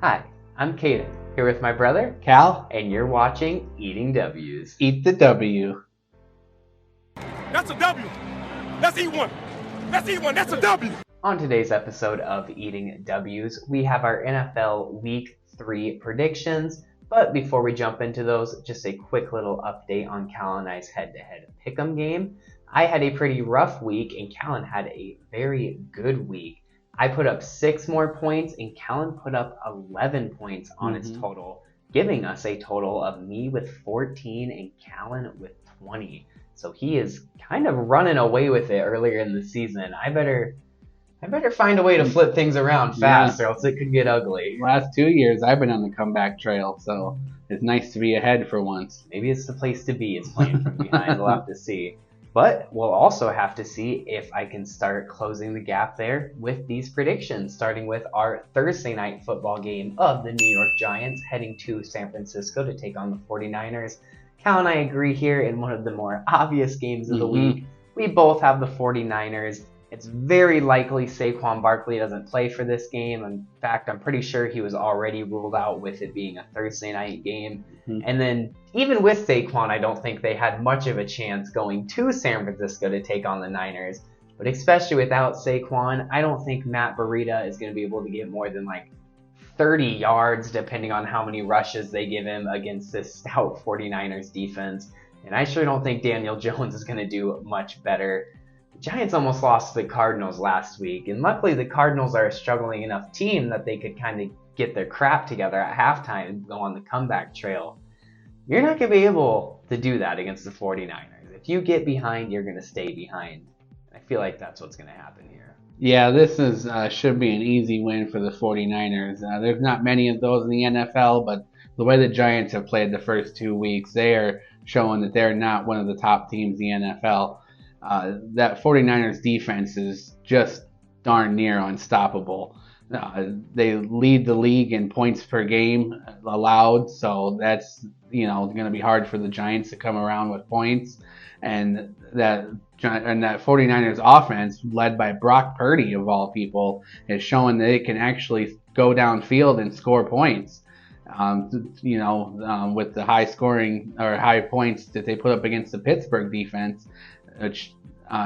Hi, I'm Caden, here with my brother, Cal, and you're watching Eating W's. eat the W. That's a W. Let's eat one. Let's eat one. That's a W. On today's episode of Eating W's, we have our NFL Week 3 predictions. But before we jump into those, just a quick little update on Cal and I's head-to-head pick'em game. I had a pretty rough week, and Callan had a very good week. I put up 6 more points, and Callan put up 11 points on its total, giving us a total of me with 14 and Callan with 20. So he is kind of running away with it earlier in the season. I better find a way to flip things around fast, or else it could get ugly. Last 2 years, I've been on the comeback trail, so it's nice to be ahead for once. Maybe it's the place to be, is playing from behind. We'll have to see. But we'll also have to see if I can start closing the gap there with these predictions, starting with our Thursday night football game of the New York Giants heading to San Francisco to take on the 49ers. Cal and I agree here in one of the more obvious games of the week. We both have the 49ers. It's very likely Saquon Barkley doesn't play for this game. In fact, I'm pretty sure he was already ruled out with it being a Thursday night game. And then even with Saquon, I don't think they had much of a chance going to San Francisco to take on the Niners. But especially without Saquon, I don't think Matt Breida is going to be able to get more than like 30 yards, depending on how many rushes they give him against this stout 49ers defense. And I sure don't think Daniel Jones is going to do much better. Giants almost lost to the Cardinals last week, and luckily the Cardinals are a struggling enough team that they could kind of get their crap together at halftime and go on the comeback trail. You're not going to be able to do that against the 49ers. If you get behind, you're going to stay behind. I feel like that's what's going to happen here. Yeah, this is should be an easy win for the 49ers. There's not many of those in the NFL, but the way the Giants have played the first 2 weeks, they are showing that they're not one of the top teams in the NFL. That 49ers defense is just darn near unstoppable. They lead the league in points per game allowed, so that's going to be hard for the Giants to come around with points. And that 49ers offense, led by Brock Purdy of all people, is showing that it can actually go downfield and score points. With the high scoring or high points that they put up against the Pittsburgh defense, which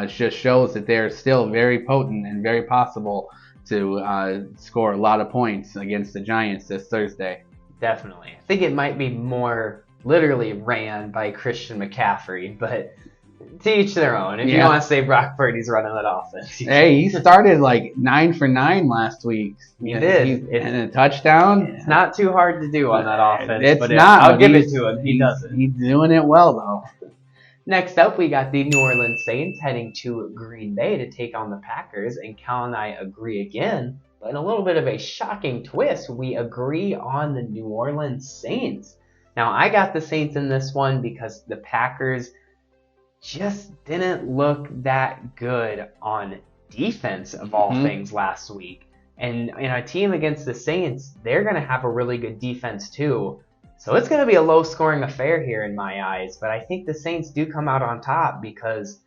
just shows that they're still very potent and very possible to score a lot of points against the Giants this Thursday. Definitely. I think it might be more literally ran by Christian McCaffrey, but to each their own. If you want to say Brock Purdy's running that offense. Hey, he started like 9 for 9 last week. He did. And a touchdown. It's not too hard to do on that offense. It's not. I'll give it to him. He does it. He's doing it well, though. Next up, we got the New Orleans Saints heading to Green Bay to take on the Packers, and Cal and I agree again, but in a little bit of a shocking twist, we agree on the New Orleans Saints. Now, I got the Saints in this one because the Packers just didn't look that good on defense of all things last week. And in a team against the Saints, they're going to have a really good defense too. So it's going to be a low-scoring affair here in my eyes, but I think the Saints do come out on top because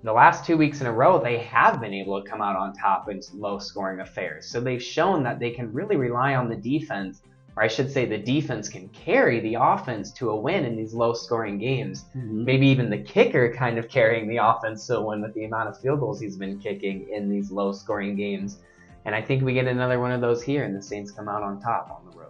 the last 2 weeks in a row, they have been able to come out on top in low-scoring affairs. So they've shown that they can really rely on the defense, or I should say the defense can carry the offense to a win in these low-scoring games. Maybe even the kicker kind of carrying the offense to a win with the amount of field goals he's been kicking in these low-scoring games. And I think we get another one of those here, and the Saints come out on top on the road.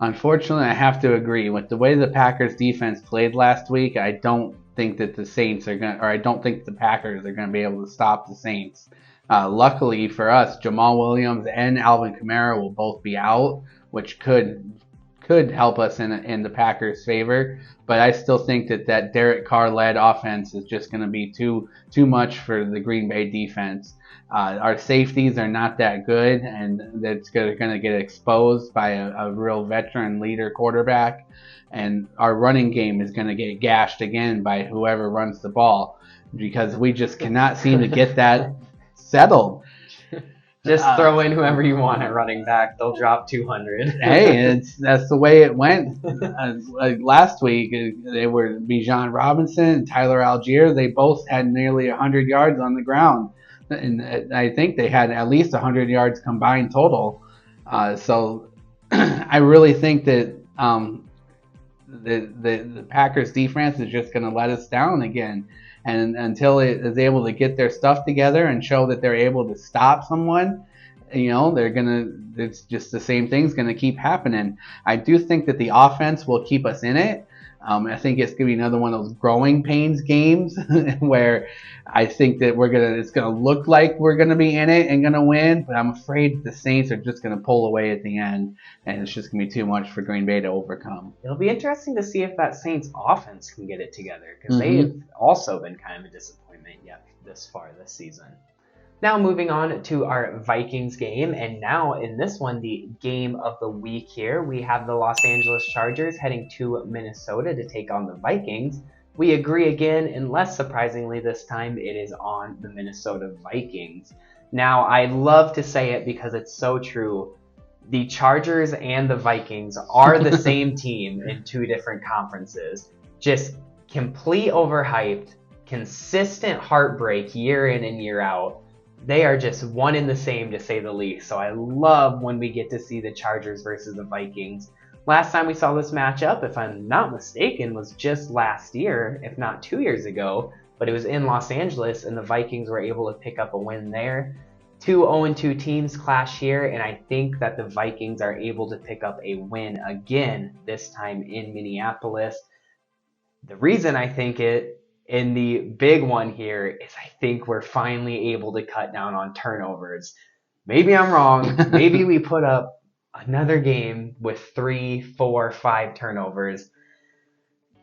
Unfortunately, I have to agree with the way the Packers defense played last week. I don't think that the Saints are going, or I don't think the Packers are going to be able to stop the Saints. Luckily for us, Jamal Williams and Alvin Kamara will both be out, which could help us in the Packers' favor. But I still think that Derek Carr-led offense is just going to be too much for the Green Bay defense. Our safeties are not that good, and that's going to get exposed by a real veteran leader quarterback. And our running game is going to get gashed again by whoever runs the ball because we just cannot seem to get that settled. Just throw in whoever you want at running back. They'll drop 200. Hey, that's the way it went. Last week, they were Bijan Robinson and Tyler Algier. They both had nearly 100 yards on the ground. And I think they had at least 100 yards combined total. So I really think that the Packers defense is just going to let us down again. And until it is able to get their stuff together and show that they're able to stop someone, it's just the same thing's going to keep happening. I do think that the offense will keep us in it. I think it's going to be another one of those growing pains games where I think that it's going to look like we're going to be in it and going to win, but I'm afraid the Saints are just going to pull away at the end, and it's just going to be too much for Green Bay to overcome. It'll be interesting to see if that Saints offense can get it together, because they've also been kind of a disappointment yet this far this season. Now moving on to our Vikings game, and now in this one, the game of the week here, we have the Los Angeles Chargers heading to Minnesota to take on the Vikings. We agree again, and less surprisingly this time, it is on the Minnesota Vikings. Now, I love to say it because it's so true. The Chargers and the Vikings are the same team in two different conferences. Just complete overhyped, consistent heartbreak year in and year out. They are just one and the same, to say the least. So I love when we get to see the Chargers versus the Vikings. Last time we saw this matchup, if I'm not mistaken, was just last year, if not 2 years ago. But it was in Los Angeles, and the Vikings were able to pick up a win there. Two 0-2 teams clash here, and I think that the Vikings are able to pick up a win again, this time in Minneapolis. The reason I think it, in the big one here, is I think we're finally able to cut down on turnovers. Maybe I'm wrong. Maybe we put up another game with 3, 4, 5 turnovers.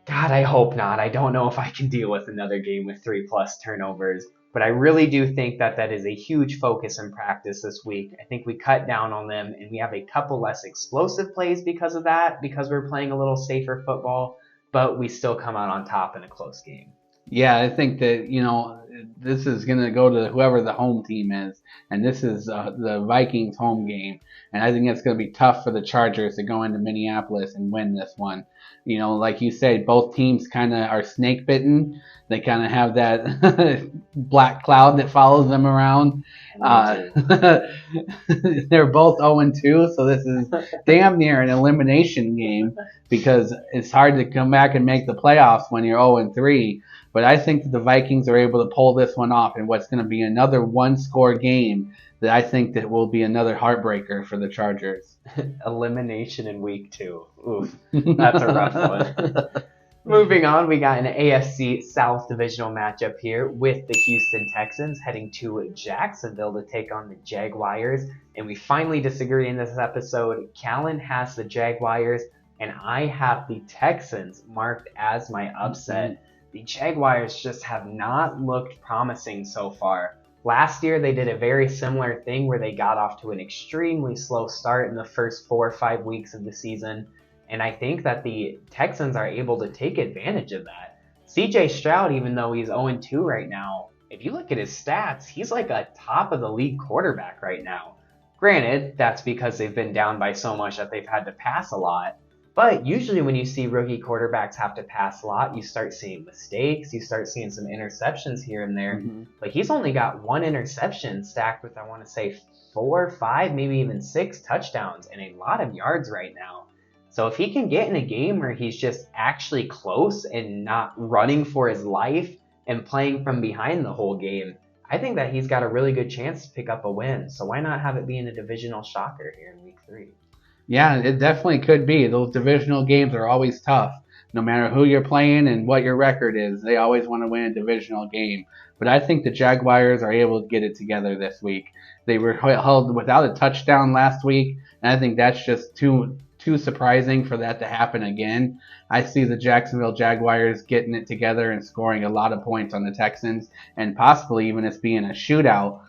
God, I hope not. I don't know if I can deal with another game with 3+ turnovers. But I really do think that that is a huge focus in practice this week. I think we cut down on them, and we have a couple less explosive plays because of that, because we're playing a little safer football, but we still come out on top in a close game. Yeah, I think that, this is going to go to whoever the home team is, and this is the Vikings home game. And I think it's going to be tough for the Chargers to go into Minneapolis and win this one. Like you said, both teams kind of are snake bitten. They kind of have that black cloud that follows them around. They're both 0-2, so this is damn near an elimination game because it's hard to come back and make the playoffs when you're 0-3. But I think that the Vikings are able to pull this one off in what's going to be another one-score game that I think that will be another heartbreaker for the Chargers. Elimination in week 2. Oof, that's a rough one. Moving on, we got an AFC South divisional matchup here with the Houston Texans heading to Jacksonville to take on the Jaguars. And we finally disagree in this episode. Callan has the Jaguars, and I have the Texans marked as my upset. The Jaguars just have not looked promising so far. Last year, they did a very similar thing where they got off to an extremely slow start in the first 4 or 5 weeks of the season. And I think that the Texans are able to take advantage of that. CJ Stroud, even though he's 0-2 right now, if you look at his stats, he's like a top of the league quarterback right now. Granted, that's because they've been down by so much that they've had to pass a lot. But usually when you see rookie quarterbacks have to pass a lot, you start seeing mistakes, you start seeing some interceptions here and there. But he's only got 1 interception stacked with, I want to say, 4, 5, maybe even 6 touchdowns and a lot of yards right now. So if he can get in a game where he's just actually close and not running for his life and playing from behind the whole game, I think that he's got a really good chance to pick up a win. So why not have it be in a divisional shocker here in week 3? Yeah, it definitely could be. Those divisional games are always tough. No matter who you're playing and what your record is, they always want to win a divisional game. But I think the Jaguars are able to get it together this week. They were held without a touchdown last week, and I think that's just too surprising for that to happen again. I see the Jacksonville Jaguars getting it together and scoring a lot of points on the Texans, and possibly even it's being a shootout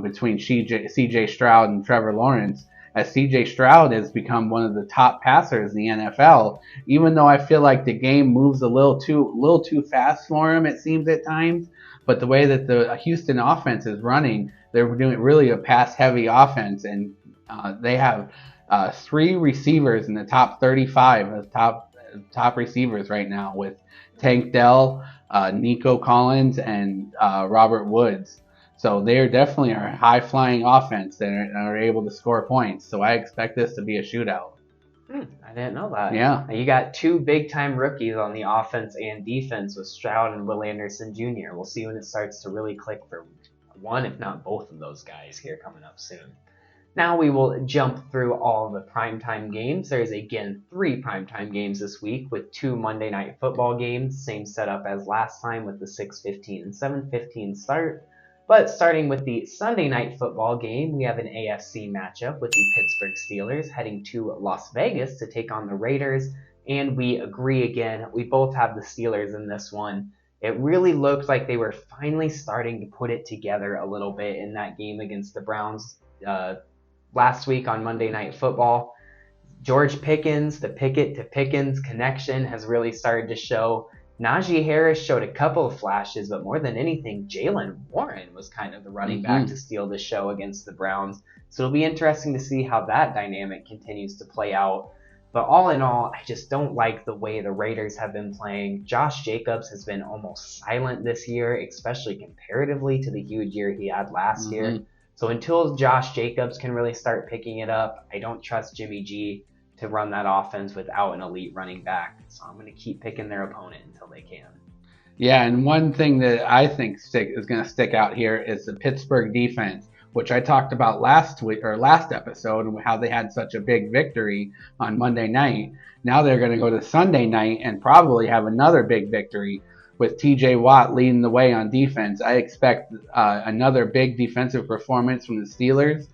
between CJ Stroud and Trevor Lawrence. As CJ Stroud has become one of the top passers in the NFL, even though I feel like the game moves a little too fast for him, it seems at times. But the way that the Houston offense is running, they're doing really a pass-heavy offense, and they have 3 receivers in the top 35 of top receivers right now, with Tank Dell, Nico Collins, and Robert Woods. So they definitely are a high-flying offense that are able to score points. So I expect this to be a shootout. I didn't know that. Yeah. You got two big-time rookies on the offense and defense with Stroud and Will Anderson Jr. We'll see when it starts to really click for one, if not both of those guys here coming up soon. Now we will jump through all the primetime games. There's again 3 primetime games this week with 2 Monday Night Football games. Same setup as last time with the 6:15 and 7:15 start. But starting with the Sunday Night Football game, we have an AFC matchup with the Pittsburgh Steelers heading to Las Vegas to take on the Raiders. And we agree again, we both have the Steelers in this one. It really looked like they were finally starting to put it together a little bit in that game against the Browns last week on Monday Night Football. George Pickens, the Pickett to Pickens connection has really started to show. Najee Harris showed a couple of flashes, but more than anything, Jaylen Warren was kind of the running back to steal the show against the Browns. So it'll be interesting to see how that dynamic continues to play out. But all in all, I just don't like the way the Raiders have been playing. Josh Jacobs has been almost silent this year, especially comparatively to the huge year he had last year. So until Josh Jacobs can really start picking it up, I don't trust Jimmy G to run that offense without an elite running back. So I'm going to keep picking their opponent until they can. Yeah, and one thing that I think is going to stick out here is the Pittsburgh defense, which I talked about last episode, and how they had such a big victory on Monday night. Now they're going to go to Sunday night and probably have another big victory with T.J. Watt leading the way on defense. I expect another big defensive performance from the Steelers.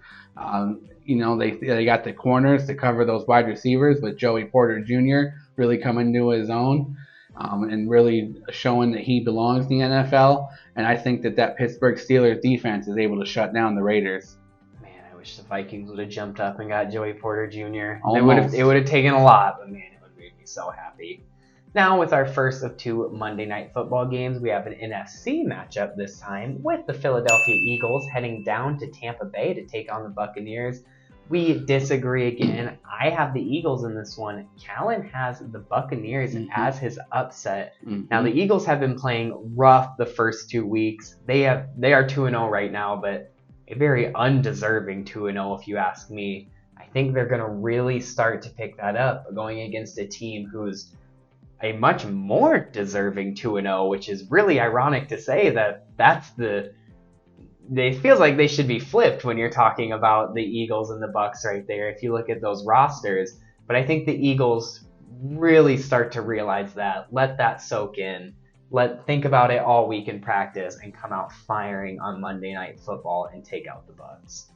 They got the corners to cover those wide receivers with Joey Porter Jr. really coming to his own and really showing that he belongs in the NFL. And I think that Pittsburgh Steelers defense is able to shut down the Raiders. Man, I wish the Vikings would have jumped up and got Joey Porter Jr. Almost. It would have taken a lot, but man, it would have made me so happy. Now, with our first of 2 Monday Night Football games, we have an NFC matchup this time with the Philadelphia Eagles heading down to Tampa Bay to take on the Buccaneers. We disagree again. I have the Eagles in this one. Callan has the Buccaneers as his upset. Now, the Eagles have been playing rough the first 2 weeks. They are 2-0 right now, but a very undeserving 2-0 if you ask me. I think they're going to really start to pick that up going against a team who's a much more deserving 2-0, which is really ironic to say it feels like they should be flipped when you're talking about the Eagles and the Bucs right there if you look at those rosters. But I think the Eagles really start to realize that. Let that soak in. Think about it all week in practice and come out firing on Monday Night Football and take out the Bucs.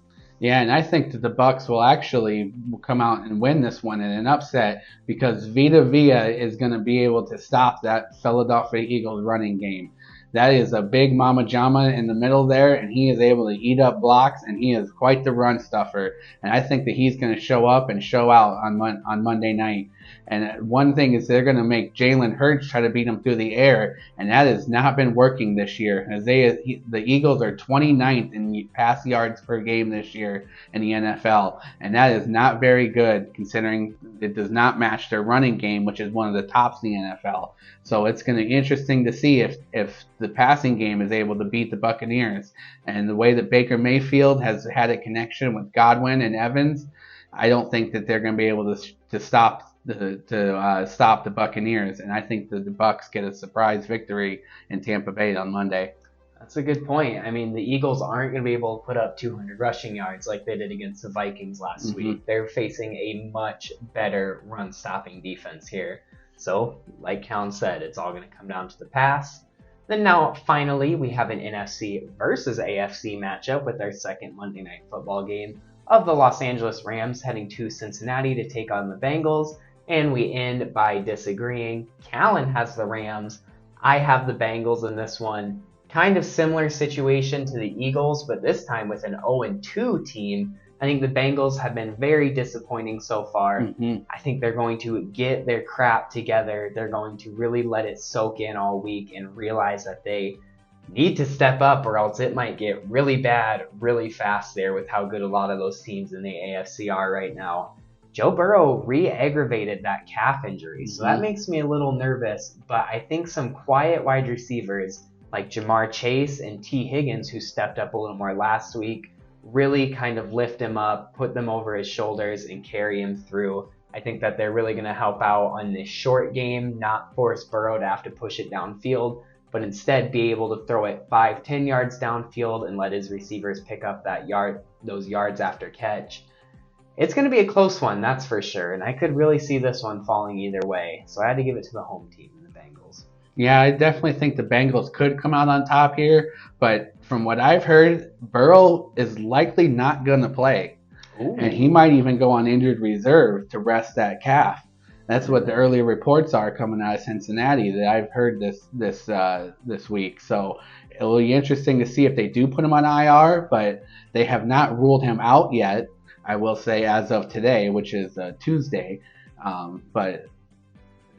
Yeah, and I think that the Bucs will actually come out and win this one in an upset because Vita Vea is going to be able to stop that Philadelphia Eagles running game. That is a big mama jama in the middle there, and he is able to eat up blocks, and he is quite the run stuffer. And I think that he's going to show up and show out on Monday night. And one thing is they're going to make Jalen Hurts try to beat him through the air, and that has not been working this year. As the Eagles are 29th in pass yards per game this year in the NFL, and that is not very good considering it does not match their running game, which is one of the tops in the NFL. So it's going to be interesting to see if the passing game is able to beat the Buccaneers. And the way that Baker Mayfield has had a connection with Godwin and Evans, I don't think that they're going to be able to stop the Buccaneers, and I think that the Bucs get a surprise victory in Tampa Bay on Monday. That's a good point. I mean, the Eagles aren't going to be able to put up 200 rushing yards like they did against the Vikings last week. They're facing a much better run-stopping defense here. So, like Callan said, it's all going to come down to the pass. Then now, finally, we have an NFC versus AFC matchup with our second Monday Night Football game of the Los Angeles Rams heading to Cincinnati to take on the Bengals. And we end by disagreeing. Callan has the Rams. I have the Bengals in this one. Kind of similar situation to the Eagles, but this time with an 0-2 team. I think the Bengals have been very disappointing so far. I think they're going to get their crap together. They're going to really let it soak in all week and realize that they need to step up or else it might get really bad really fast there with how good a lot of those teams in the AFC are right now. Joe Burrow re-aggravated that calf injury, so that makes me a little nervous, but I think some quiet wide receivers like Jamar Chase and T. Higgins, who stepped up a little more last week, really kind of lift him up, put them over his shoulders, and carry him through. I think that they're really going to help out on this short game, not force Burrow to have to push it downfield, but instead be able to throw it 5-10 yards downfield and let his receivers pick up those yards after catch. It's going to be a close one, that's for sure, and I could really see this one falling either way, so I had to give it to the home team, the Bengals. Yeah, I definitely think the Bengals could come out on top here, but from what I've heard, Burrow is likely not going to play. Ooh. And he might even go on injured reserve to rest that calf. That's what the early reports are coming out of Cincinnati that I've heard this week. So it will be interesting to see if they do put him on IR, but they have not ruled him out yet, I will say, as of today, which is Tuesday. But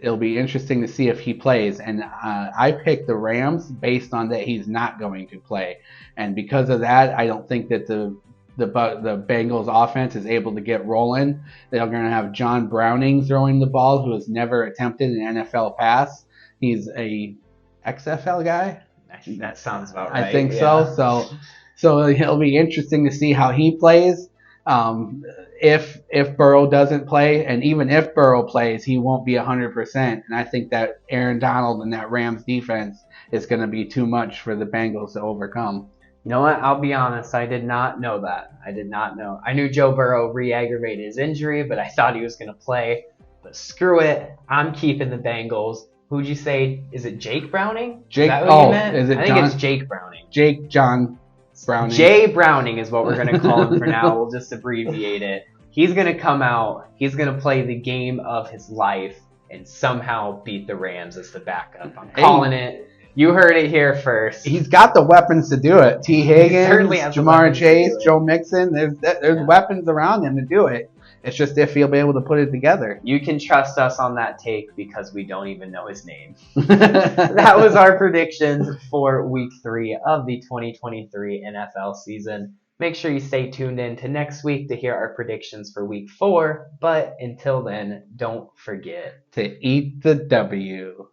it'll be interesting to see if he plays. And I picked the Rams based on that he's not going to play. And because of that, I don't think that the Bengals offense is able to get rolling. They're going to have John Browning throwing the ball, who has never attempted an NFL pass. He's a XFL guy. That sounds about right. I think so. So it'll be interesting to see how he plays. If Burrow doesn't play, and even if Burrow plays, he won't be 100%. And I think that Aaron Donald and that Rams defense is going to be too much for the Bengals to overcome. You know what? I'll be honest. I did not know that. I did not know. I knew Joe Burrow re-aggravated his injury, but I thought he was going to play. But screw it. I'm keeping the Bengals. Who'd you say? Is it Jake Browning? Jake. Is that what you meant? Is it I think John? It's Jake Browning. John Browning. Jay Browning is what we're going to call him for now. We'll just abbreviate it. He's going to come out. He's going to play the game of his life and somehow beat the Rams as the backup. I'm calling it. You heard it here first. He's got the weapons to do it. T. Higgins, Jamar Chase, Joe Mixon. There's weapons around him to do it. It's just if he'll be able to put it together. You can trust us on that take because we don't even know his name. That was our predictions for Week 3 of the 2023 NFL season. Make sure you stay tuned in to next week to hear our predictions for Week 4. But until then, don't forget to eat the W.